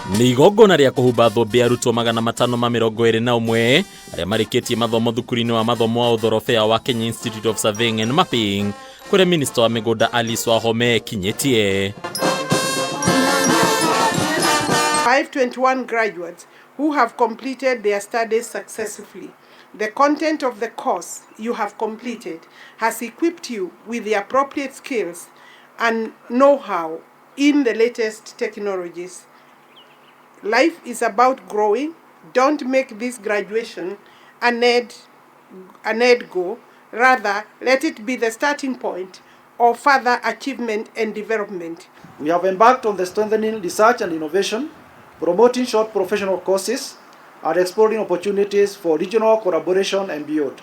Ni igongona ria kuhumba thumbi arutwo 521 aria marikitie mathomo thukuruini wa mathomo wa UTHOROBEA wa Kenya Institute of Surveying and Mapping kuria MINISTA wa MIGUNDA WAHOME kinyitie. 521 graduates who have completed their studies successfully. The content of the course you have completed has equipped you with the appropriate skills and know-how in the latest technologies. Life is about growing. Don't make this graduation an end goal. Rather, let it be the starting point of further achievement and development. We have embarked on the strengthening research and innovation, promoting short professional courses, and exploring opportunities for regional collaboration and beyond.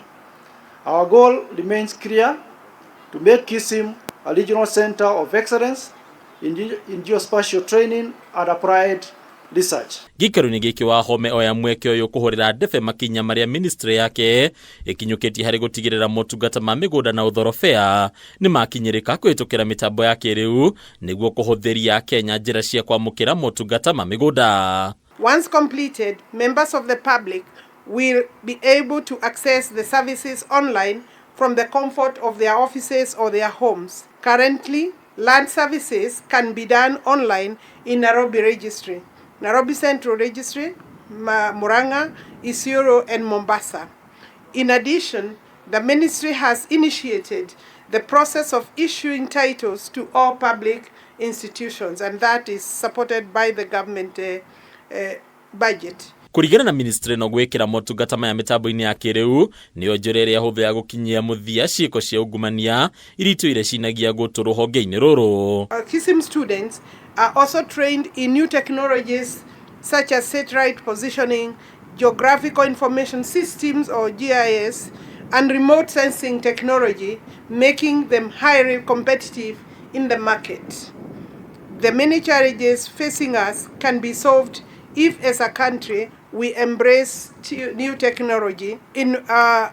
Our goal remains clear: to make KISM a regional center of excellence in geospatial training and applied research. Gikaru-ini giki WAHOME oya mweke uyu kuhurira ndebe makinya maria ministry yake ikinyukitie hari gutigirira motungata ma migunda na UTHOROBEA ni makinyirika kwitukira mitambo ya KIRIU niguo kuhuthiria AKENYA njira cia kwamukira motungata ma migunda. Once completed, members of the public will be able to access the services online from the comfort of their offices or their homes. Currently, land services can be done online in Nairobi Registry, Nairobi Central Registry, MURANG'A, Isiolo, and Mombasa. In addition, the ministry has initiated the process of issuing titles to all public institutions, and that is supported by the government budget. Kurigana na ministry no gwikira motungata maya mitambo-ini ya KIRIU niyo njira iria huthu ya gukinyia muthia ciiko cia ungumania iritu ire cinagia gutu ruhonge-ini ruru. KISM students are also trained in new technologies such as satellite positioning, geographical information systems or GIS, and remote sensing technology, making them highly competitive in the market. The many challenges facing us can be solved if, as a country, we embrace new technology in our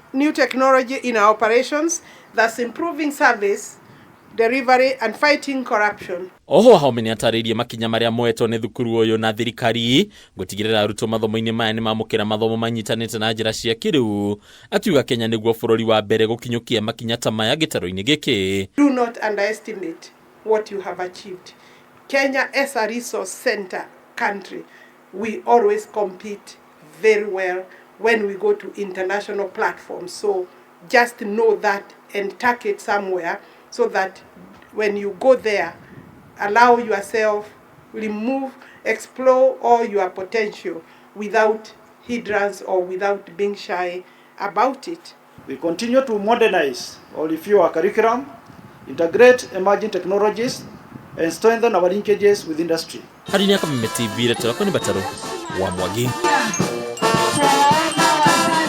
operations, thus improving service delivery and fighting corruption. Oho WAHOME NIATARIIRIE makinya maria moetwo ni thukuru uyu na thirikari gutigirira arutwo mathomo-ini maya ni mamukira mathomo manyitanite na njira cia KIRIU, akiuga Kenya niguo bururi wa mbere gukinyukia makinya ta maya gitaro-ini giki. Do not underestimate what you have achieved. Kenya as a resource center country, we always compete very well when we go to international platforms. So just know that and tack it somewhere so that when you go there, allow yourself, explore all your potential without hindrance or without being shy about it. We continue to modernize or review our curriculum, integrate emerging technologies, and strengthen our linkages with industry. Hari ni akameme TV retera kwa ni bataro wa mwagi.